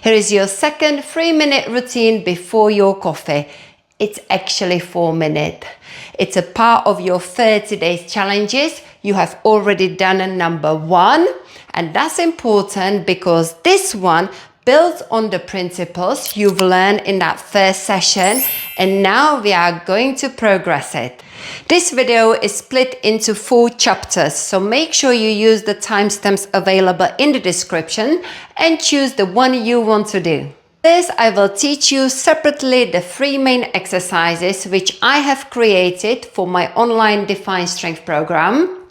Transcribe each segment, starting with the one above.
Here is your second 3-minute routine before your coffee. It's actually 4 minutes. It's a part of your 30 days challenges. You have already done number 1, and that's important because this one builds on the principles you've learned in that first session, and now we are going to progress it. This video is split into 4 chapters, so make sure you use the timestamps available in the description and choose the one you want to do. First, I will teach you separately the 3 main exercises which I have created for my online Define Strength program.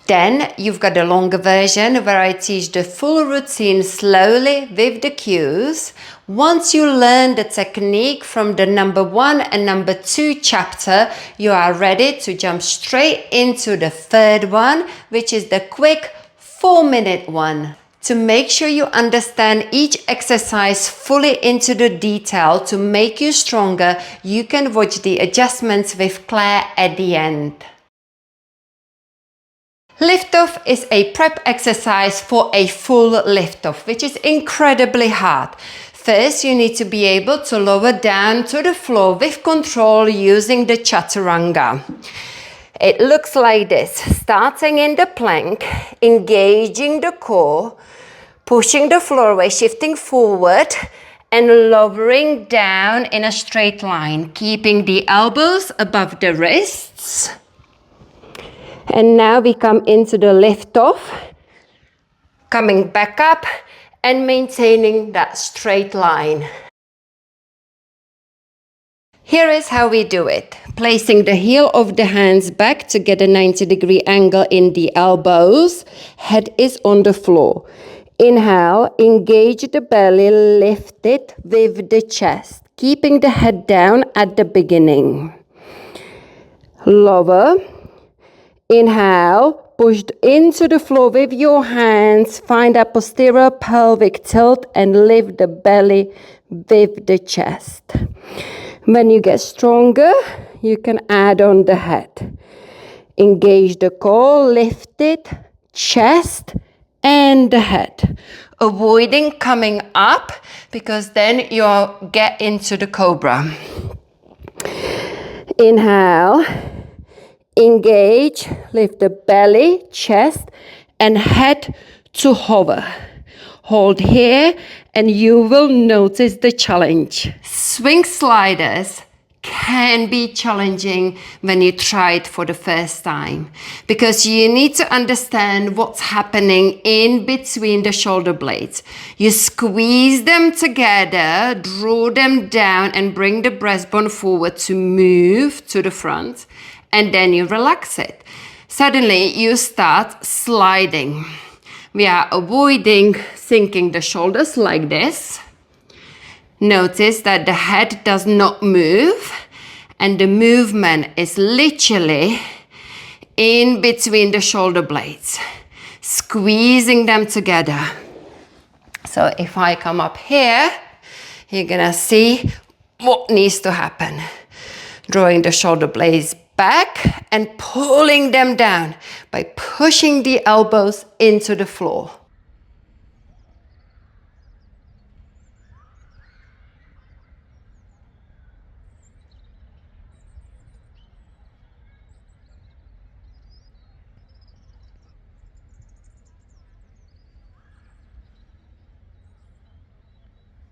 Then you've got a longer version where I teach the full routine slowly with the cues. Once you learn the technique from the number 1 and number 2 chapter, you are ready to jump straight into the third one, which is the quick 4-minute one. To make sure you understand each exercise fully into the detail to make you stronger, you can watch the adjustments with Claire at the end. Lift off is a prep exercise for a full lift off, which is incredibly hard. First, you need to be able to lower down to the floor with control using the chaturanga. It looks like this, starting in the plank, engaging the core, pushing the floor away, shifting forward and lowering down in a straight line, keeping the elbows above the wrists. And now we come into the lift off, coming back up and maintaining that straight line. Here is how we do it. Placing the heel of the hands back to get a 90-degree angle in the elbows. Head is on the floor. Inhale, engage the belly, lift it with the chest, keeping the head down at the beginning. Lower. Inhale, push into the floor with your hands, find a posterior pelvic tilt and lift the belly with the chest. When you get stronger, you can add on the head. Engage the core, lift it, chest and the head. Avoiding coming up because then you'll get into the cobra. Inhale. Engage, lift the belly, chest and head to hover. Hold here and you will notice the challenge. Swing sliders can be challenging when you try it for the first time because you need to understand what's happening in between the shoulder blades. You squeeze them together, draw them down and bring the breastbone forward to move to the front. And then you relax it. Suddenly you start sliding. We are avoiding sinking the shoulders like this. Notice that the head does not move and the movement is literally in between the shoulder blades, squeezing them together. So if I come up here, you're gonna see what needs to happen. Drawing the shoulder blades back and pulling them down by pushing the elbows into the floor.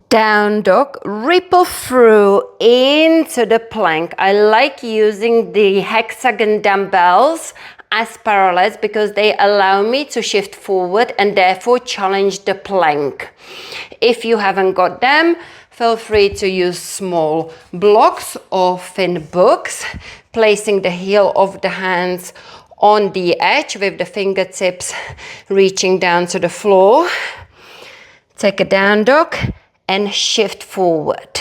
Down dog, ripple through into the plank. I like using the hexagon dumbbells as parallels because they allow me to shift forward and therefore challenge the plank. If you haven't got them, feel free to use small blocks or thin books, placing the heel of the hands on the edge with the fingertips reaching down to the floor. Take a down dog and shift forward.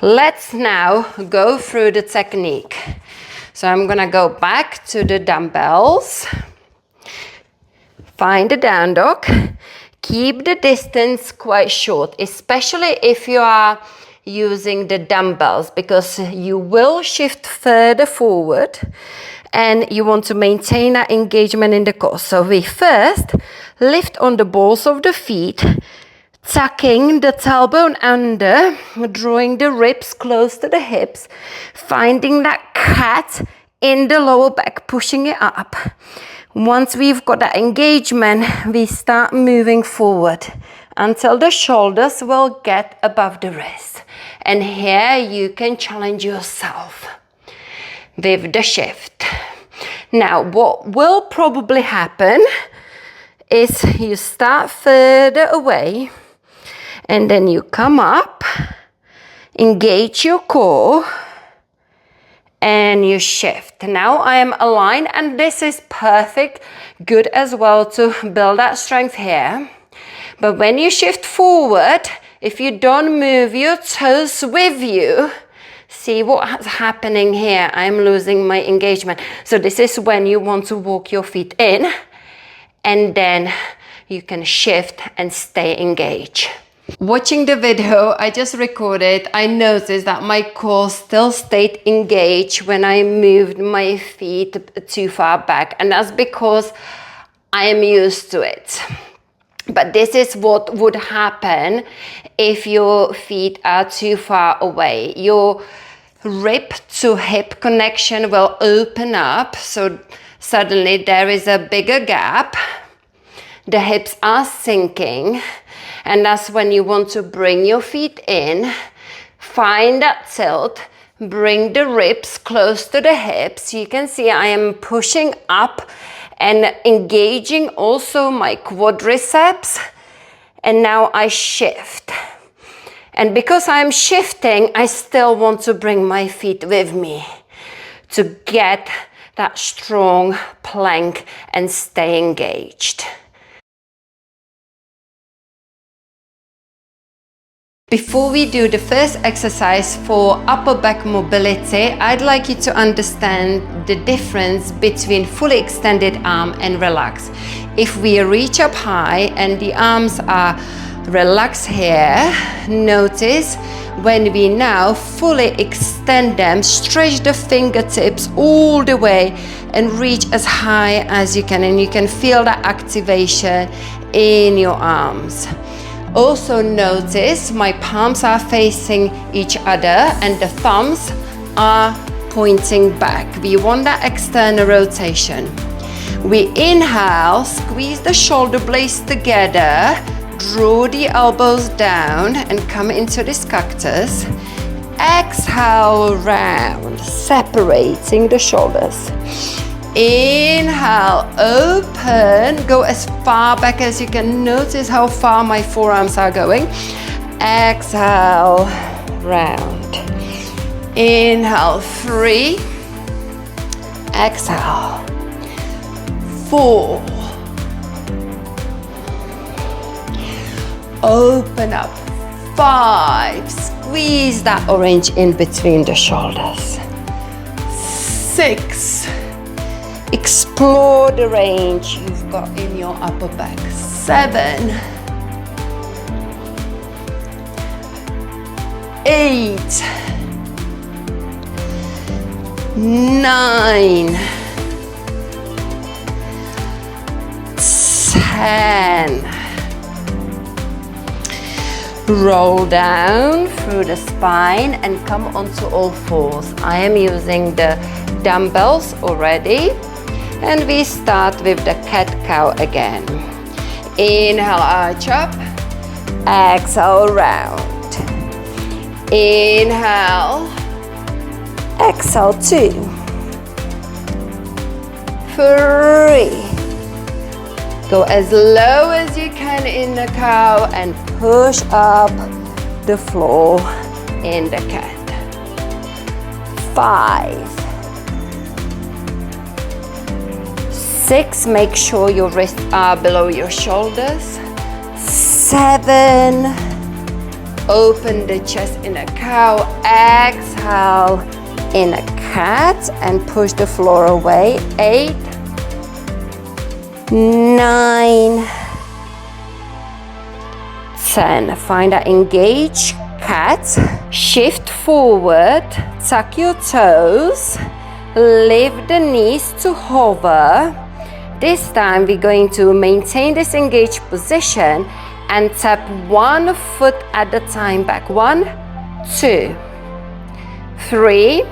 Let's now go through the technique. So I'm gonna go back to the dumbbells. Find the down dog. Keep the distance quite short, especially if you are using the dumbbells because you will shift further forward and you want to maintain that engagement in the core. So we first lift on the balls of the feet, Tucking the tailbone under, drawing the ribs close to the hips, finding that cat in the lower back, pushing it up. Once we've got that engagement, we start moving forward until the shoulders will get above the wrist. And here you can challenge yourself with the shift. Now, what will probably happen is you start further away and then you come up, engage your core, and you shift. Now I am aligned, and this is perfect, good as well to build that strength here. But when you shift forward, if you don't move your toes with you, see what's happening here. I'm losing my engagement. So this is when you want to walk your feet in, and then you can shift and stay engaged. Watching the video I just recorded, I noticed that my core still stayed engaged when I moved my feet too far back, and that's because I am used to it. But this is what would happen if your feet are too far away. Your rib to hip connection will open up, so suddenly there is a bigger gap. The hips are sinking, and that's when you want to bring your feet in, find that tilt, bring the ribs close to the hips. You can see I am pushing up and engaging also my quadriceps, and now I shift. And because I'm shifting, I still want to bring my feet with me to get that strong plank and stay engaged. Before we do the first exercise for upper back mobility, I'd like you to understand the difference between fully extended arm and relaxed. If we reach up high and the arms are relaxed here, notice when we now fully extend them, stretch the fingertips all the way and reach as high as you can, and you can feel that activation in your arms. Also notice my palms are facing each other and the thumbs are pointing back. We want that external rotation. We inhale, squeeze the shoulder blades together, draw the elbows down and come into this cactus. Exhale, round, separating the shoulders. Inhale, open, go as far back as you can. Notice how far my forearms are going. Exhale, round. Inhale, 3. Exhale, 4. Open up, 5. Squeeze that orange in between the shoulders. 6. Explore the range you've got in your upper back. 7. 8. 9. 10. Roll down through the spine and come onto all fours. I am using the dumbbells already. And we start with the cat-cow again. Inhale, arch up. Exhale, round. Inhale. Exhale, 2. 3. Go as low as you can in the cow and push up the floor in the cat. 5. 6, make sure your wrists are below your shoulders. 7, open the chest in a cow. Exhale in a cat and push the floor away. 8, 9, 10. Find that engaged cat. Shift forward, tuck your toes, lift the knees to hover. This time we're going to maintain this engaged position and tap 1 foot at a time back. 1, 2, 3,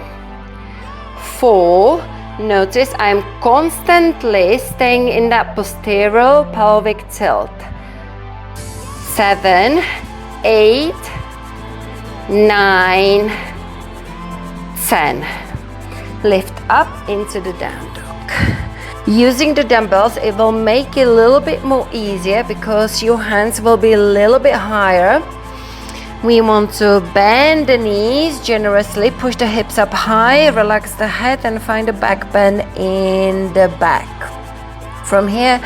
4. Notice I'm constantly staying in that posterior pelvic tilt. 7, 8, 9, 10. Lift up into the down dog. Using the dumbbells, it will make it a little bit more easier because your hands will be a little bit higher. We want to bend the knees generously, push the hips up high, relax the head and find a back bend in the back. From here,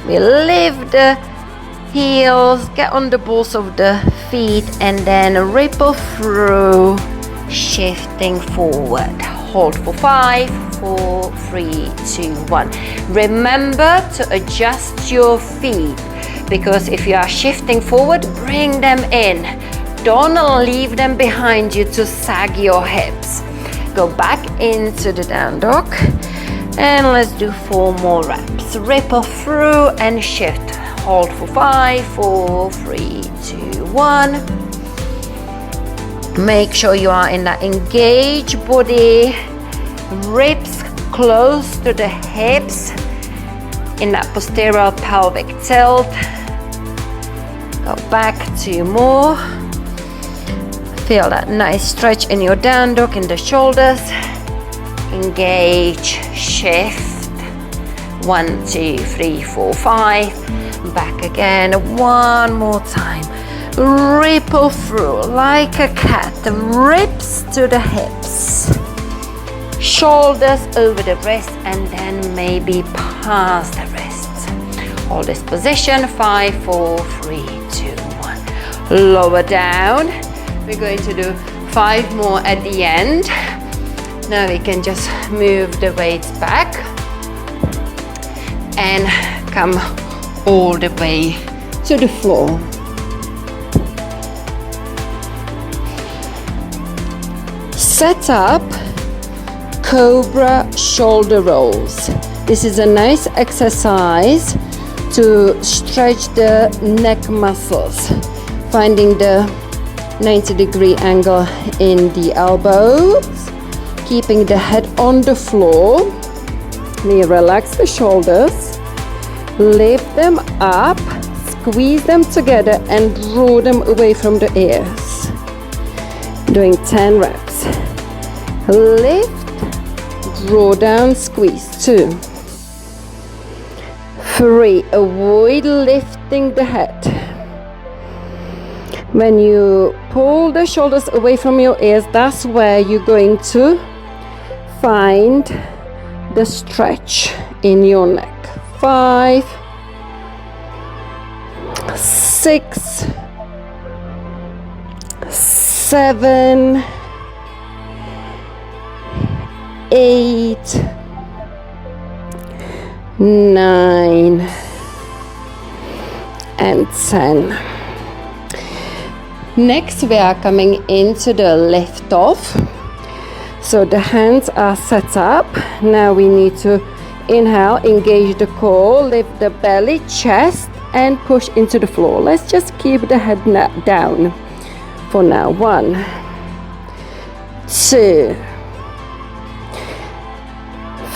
we lift the heels, get on the balls of the feet and then ripple through, shifting forward. Hold for 5, 4, 3, 2, 1. Remember to adjust your feet because if you are shifting forward, bring them in. Don't leave them behind you to sag your hips. Go back into the down dog and let's do 4 more reps. Ripple through and shift. Hold for 5, 4, 3, 2, 1. Make sure you are in that engaged body, ribs close to the hips, in that posterior pelvic tilt. Go back 2 more. Feel that nice stretch in your down dog in the shoulders. Engage, shift. 1, 2, 3, 4, 5. Back again. 1 more time. Ripple through like a cat. Ribs to the hips. Shoulders over the wrist and then maybe past the wrists. Hold this position. 5, 4, 3, 2, 1. Lower down. We're going to do 5 more at the end. Now we can just move the weights back and come all the way to the floor. Set up Cobra shoulder rolls. This is a nice exercise to stretch the neck muscles, finding the 90-degree angle in the elbows, keeping the head on the floor. We relax the shoulders, lift them up, squeeze them together and draw them away from the ears. Doing 10 reps. Lift, draw down, squeeze. 2, 3. Avoid lifting the head. When you pull the shoulders away from your ears, that's where you're going to find the stretch in your neck. 5, 6, 7, 8, 9, and 10. Next, we are coming into the lift off. So the hands are set up. Now we need to inhale, engage the core, lift the belly, chest, and push into the floor. Let's just keep the head down for now. 1, 2,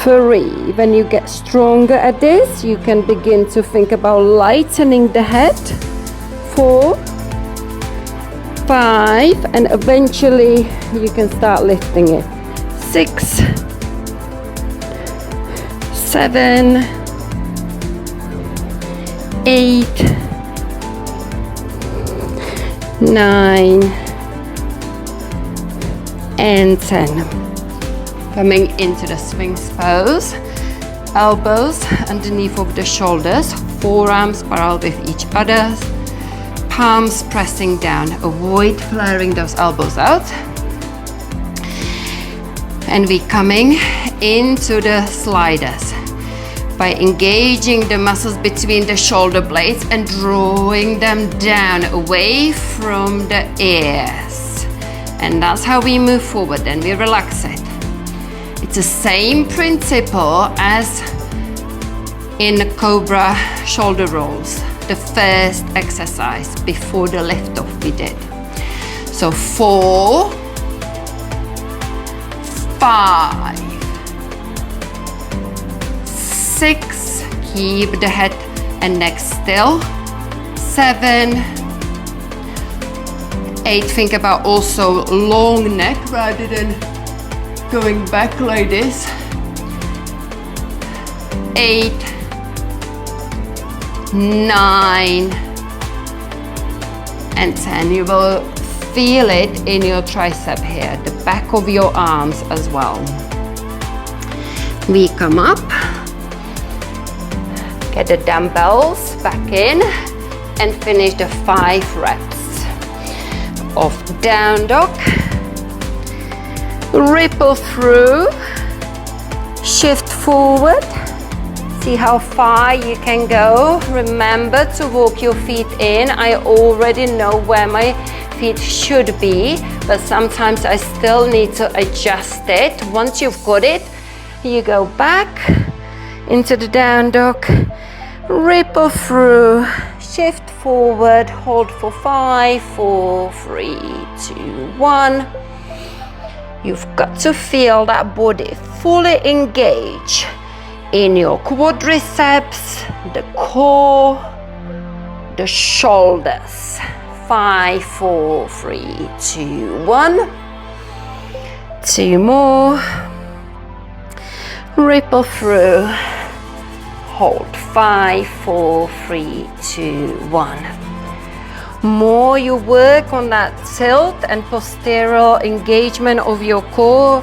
3. When you get stronger at this, you can begin to think about lightening the head. 4, 5, and eventually you can start lifting it. 6, 7, 8, 9, and 10. Coming into the Sphinx pose. Elbows underneath of the shoulders, forearms parallel with each other, palms pressing down. Avoid flaring those elbows out. And we're coming into the sliders by engaging the muscles between the shoulder blades and drawing them down away from the ears. And that's how we move forward. Then we relax it. It's the same principle as in the Cobra shoulder rolls. the first exercise before the lift off we did. So 4, 5, 6, keep the head and neck still, 7, 8, think about also long neck rather than going back like this, 8, 9, and 10. You will feel it in your tricep here, the back of your arms as well. We come up, get the dumbbells back in, and finish the 5 reps of down dog. Ripple through, shift forward. See how far you can go. Remember to walk your feet in. I already know where my feet should be, but sometimes I still need to adjust it. Once you've got it, you go back into the down dog, ripple through, shift forward, hold for 5, 4, 3, 2, 1. You've got to feel that body fully engage in your quadriceps, the core, the shoulders. 5, 4, 3, 2, 1. 2 more. Ripple through. Hold. 5, 4, 3, 2, 1. More you work on that tilt and posterior engagement of your core,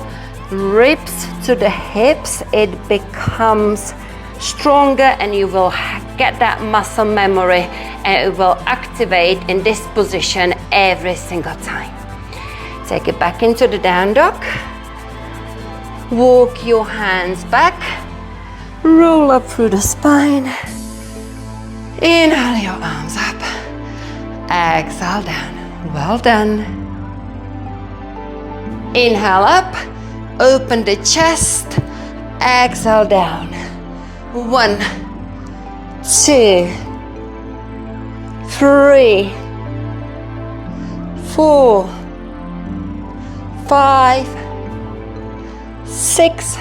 ribs to the hips, it becomes stronger and you will get that muscle memory and it will activate in this position every single time. Take it back into the down dog. Walk your hands back. Roll up through the spine. Inhale your arms up. Exhale down. Well done. Inhale up. Open the chest. Exhale down. 1, 2, 3, 4, 5, 6,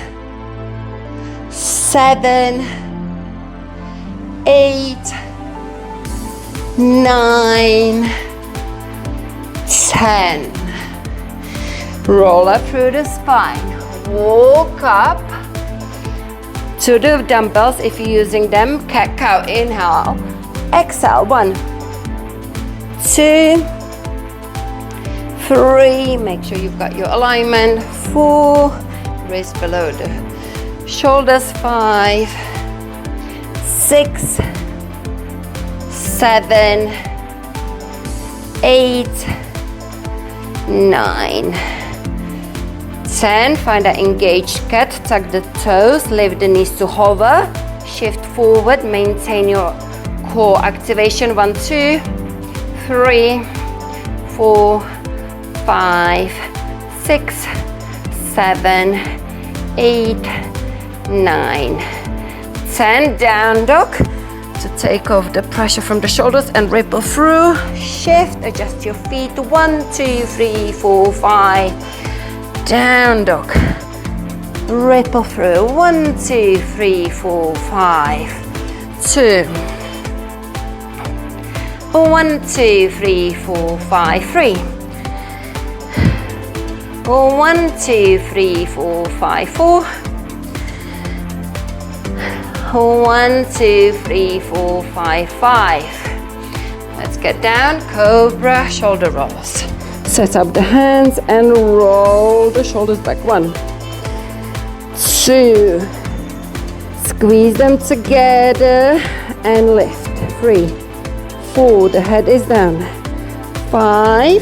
7, 8, 9, 10. Roll up through the spine. Walk up to the dumbbells if you're using them. Cat cow. Inhale. Exhale. 1, 2, 3. Make sure you've got your alignment. 4. Wrist below the shoulders. 5, 6, 7, 8, 9, 10. Find that engaged cat. Tuck the toes. Lift the knees to hover. Shift forward. Maintain your core activation. 1, 2, 3, 4, 5, 6, 7, 8, 9, 10. Down dog to take off the pressure from the shoulders and ripple through. Shift. Adjust your feet. 1, 2, 3, 4, 5. Down dog. Ripple through. 1, 2, 3, 4, 5. 2. 1, 2, 3, 4, 5. 3. 1, 2, 3, 4, 5. 4. 1, 2, 3, 4, 5, 5. Let's get down. Cobra, shoulder rolls. Set up the hands and roll the shoulders back. 1, 2. Squeeze them together and lift. 3, 4. The head is down. 5,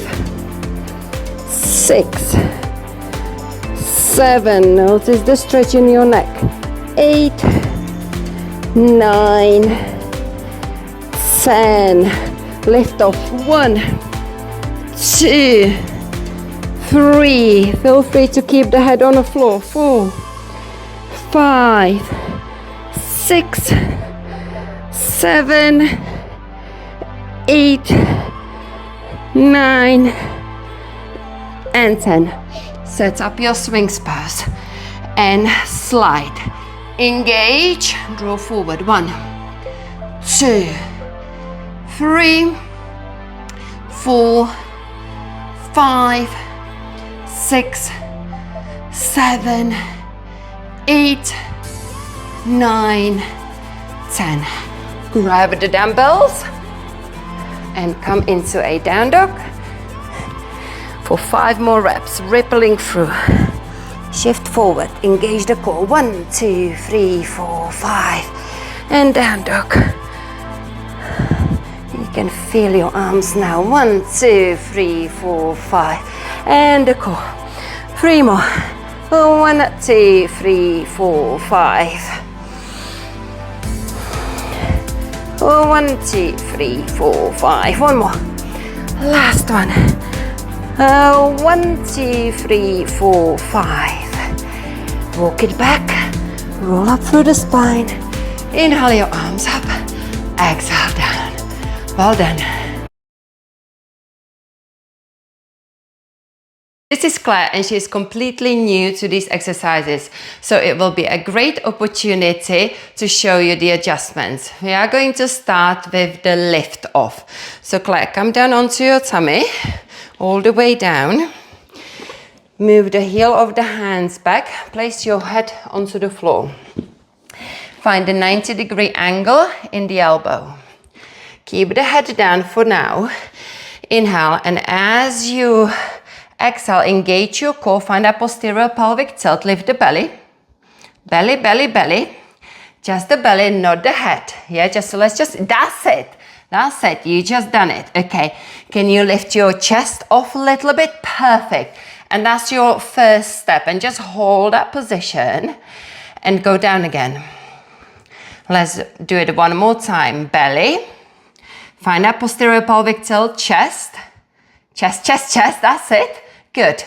6, 7. Notice the stretch in your neck. 8, 9, 10. Lift off. 1, 2, 3. Feel free to keep the head on the floor. 4, 5, 6, 7, 8, 9, and 10. Set up your swings pose and slide. Engage, draw forward. 1, 2, 3, 4, 5, 6, 7, 8, 9, 10. Grab the dumbbells and come into a down dog for 5 more reps, rippling through. Shift forward, engage the core. 1, 2, 3, 4, 5, and down dog. You can feel your arms now. 1, 2, 3, 4, 5, and the core. 3 more. 1, 2, 3, 4, 5. 1, 2, 3, 4, 5. One more. Last one. 1, 2, 3, 4, 5. Walk it back. Roll up through the spine. Inhale your arms up. Exhale down. Well done. This is Claire and she is completely new to these exercises, so it will be a great opportunity to show you the adjustments. We are going to start with the lift off. So Claire, come down onto your tummy, all the way down. Move the heel of the hands back, place your head onto the floor. Find a 90-degree angle in the elbow. Keep the head down for now. Inhale, and as you exhale, engage your core, find a posterior pelvic tilt, lift the belly. Belly, belly, belly. Just the belly, not the head. Yeah, that's it. That's it, you just done it. Okay, can you lift your chest off a little bit? Perfect. And that's your first step. And just hold that position and go down again. Let's do it one more time. Belly. Find that posterior pelvic tilt, chest. Chest, chest, chest, that's it. Good.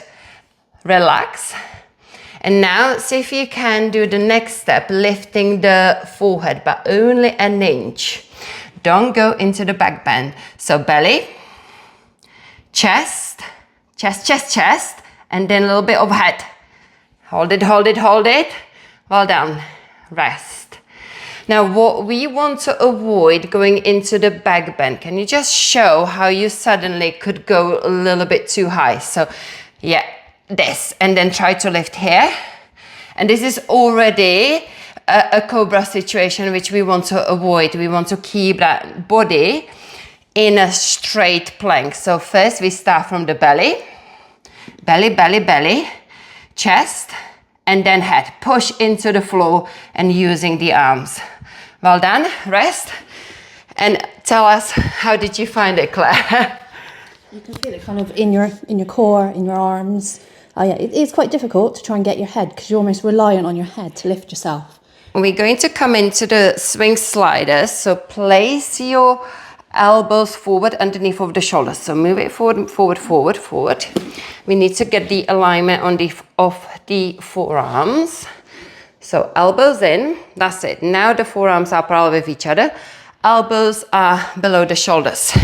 Relax. And now see if you can do the next step, lifting the forehead, but only an inch. Don't go into the back bend. So belly, chest, chest, chest, chest, and then a little bit of head. Hold it, hold it, hold it. Well done. Rest. Now what we want to avoid going into the back bend, can you just show how you suddenly could go a little bit too high? So yeah, this, and then try to lift here. And this is already a cobra situation which we want to avoid. We want to keep that body in a straight plank. So first we start from the belly, belly, belly, belly, chest, and then head. Push into the floor and using the arms. Well done, rest. And tell us, how did you find it, Claire? You can feel it kind of in your core, in your arms. Yeah, it is quite difficult to try and get your head because you're almost reliant on your head to lift yourself. We're going to come into the swing sliders. So place your elbows forward underneath of the shoulders. So move it forward, forward, forward, forward. We need to get the alignment on of the forearms. So elbows in, that's it. Now the forearms are parallel with each other. Elbows are below the shoulders.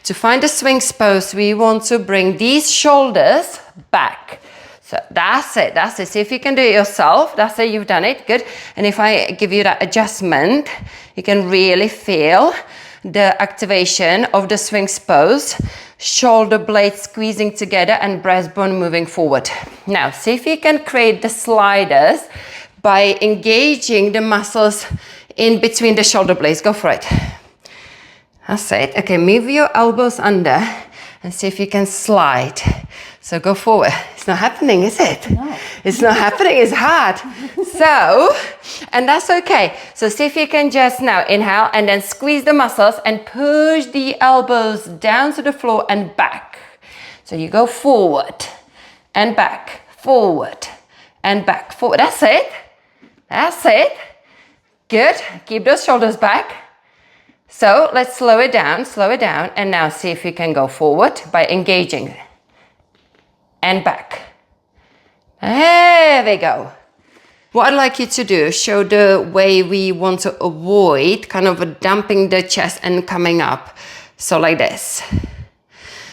To find the swing pose, we want to bring these shoulders back. So that's it, that's it. See if you can do it yourself. That's it, you've done it, good. And if I give you that adjustment, you can really feel the activation of the swing pose. Shoulder blades squeezing together and breastbone moving forward. Now, see if you can create the sliders by engaging the muscles in between the shoulder blades. Go for it. That's it. Okay, move your elbows under and see if you can slide. So go forward. It's not happening, is it? No. It's not happening, it's hard. So, and that's okay. So see if you can just now inhale and then squeeze the muscles and push the elbows down to the floor and back. So you go forward and back, forward and back, forward. That's it. That's it. Good. Keep those shoulders back. So let's slow it down, and now see if you can go forward by engaging. And back. There we go. What I'd like you to do is show the way we want to avoid kind of dumping the chest and coming up. So like this.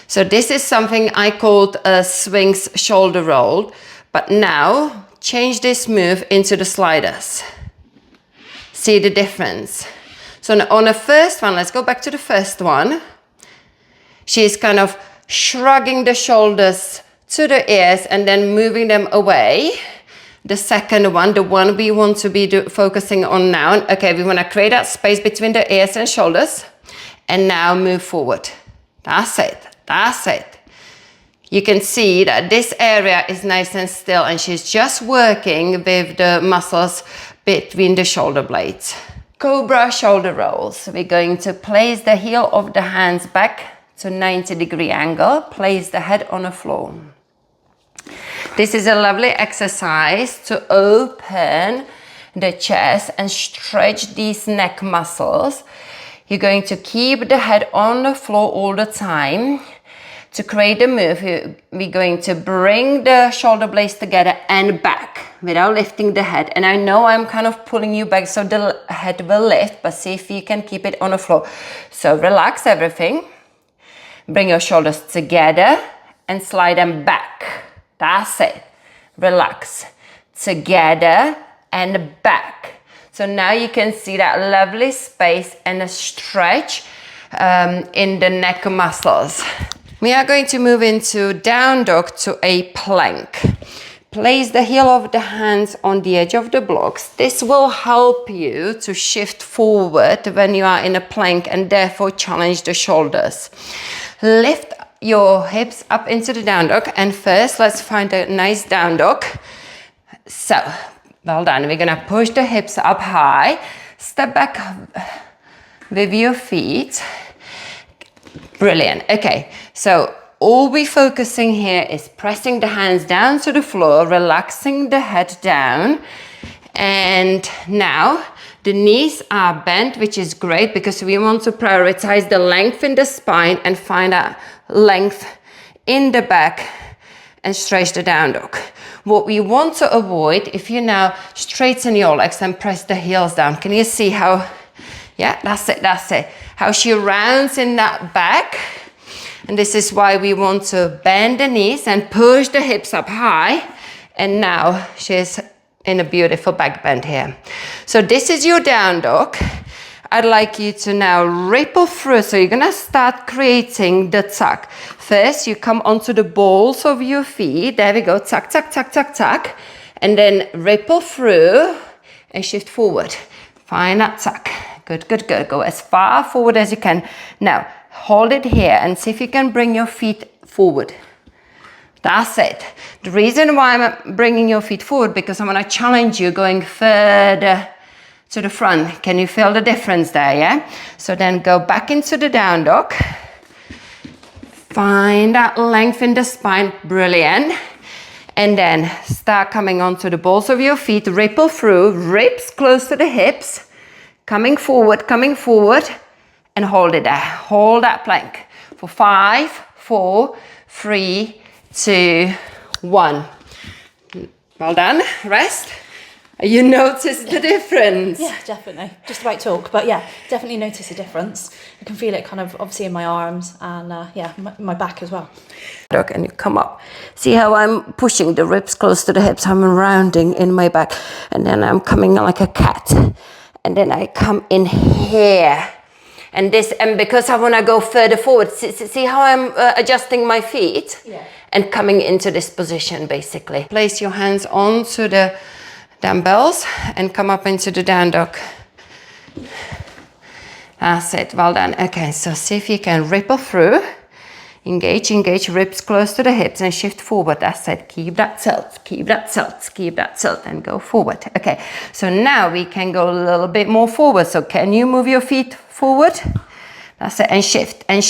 So this is something I called a swings shoulder roll, but now change this move into the sliders. See the difference? So on the first one, let's go back to the first one. She's kind of shrugging the shoulders to the ears and then moving them away. The second one, the one we want to be focusing on now. Okay, we want to create that space between the ears and shoulders. And now move forward. That's it. That's it. You can see that this area is nice and still and she's just working with the muscles between the shoulder blades. Cobra shoulder rolls. We're going to place the heel of the hands back to 90-degree angle. Place the head on the floor. This is a lovely exercise to open the chest and stretch these neck muscles. You're going to keep the head on the floor all the time. To create the move, we're going to bring the shoulder blades together and back without lifting the head. And I know I'm kind of pulling you back so the head will lift, but see if you can keep it on the floor. So relax everything. Bring your shoulders together and slide them back. That's it. Relax. Together and back. So now you can see that lovely space and a stretch in the neck muscles. We are going to move into down dog to a plank. Place the heel of the hands on the edge of the blocks. This will help you to shift forward when you are in a plank and therefore challenge the shoulders. Lift your hips up into the down dog, and first let's find a nice down dog. So, well done. We're gonna push the hips up high, step back with your feet. Brilliant. Okay, so all we're focusing here is pressing the hands down to the floor, relaxing the head down, and now the knees are bent, which is great because we want to prioritize the length in the spine and find that length in the back and stretch the down dog. What we want to avoid, if you now straighten your legs and press the heels down, can you see how, yeah, that's it, how she rounds in that back. And this is why we want to bend the knees and push the hips up high. And now she's in a beautiful back bend here. So this is your down dog. I'd like you to now ripple through. So you're gonna start creating the tuck. First, you come onto the balls of your feet. There we go, tuck, tuck, tuck, tuck, tuck. And then ripple through and shift forward. Find that tuck. Good, good, good. Go as far forward as you can. Now, hold it here and see if you can bring your feet forward. That's it. The reason why I'm bringing your feet forward, because I'm gonna challenge you going further to the front. Can you feel the difference there, yeah? So then go back into the down dog. Find that length in the spine, brilliant. And then start coming onto the balls of your feet, ripple through, ribs close to the hips, coming forward, and hold it there. Hold that plank for 5, 4, 3, 2, 1. Well done, rest. You notice the difference? Yeah, definitely. Just about talk, but yeah, definitely notice a difference. I can feel it kind of obviously in my arms and yeah, my back as well. And you come up. See how I'm pushing the ribs close to the hips? I'm rounding in my back, and then I'm coming like a cat, and then I come in here. And because I want to go further forward, see how I'm adjusting my feet? Yeah. And coming into this position, basically. Place your hands onto the dumbbells and come up into the down dog. That's it, well done. Okay, so see if you can ripple through. Engage, ribs close to the hips and shift forward. That's it, keep that tilt, and go forward. Okay, so now we can go a little bit more forward. So can you move your feet forward? That's it, and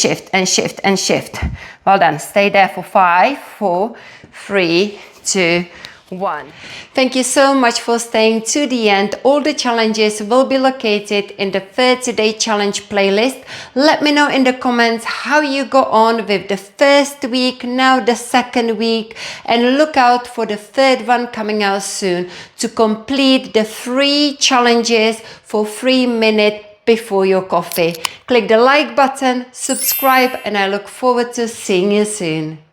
shift. Well done, stay there for 5, 4, 3, 2, 1. Thank you so much for staying to the end. All the challenges will be located in the 30-day challenge playlist. Let me know in the comments how you got on with the first week, now the second week, and look out for the third one coming out soon to complete the 3 challenges for 3-minute before your coffee. Click the like button, subscribe, and I look forward to seeing you soon.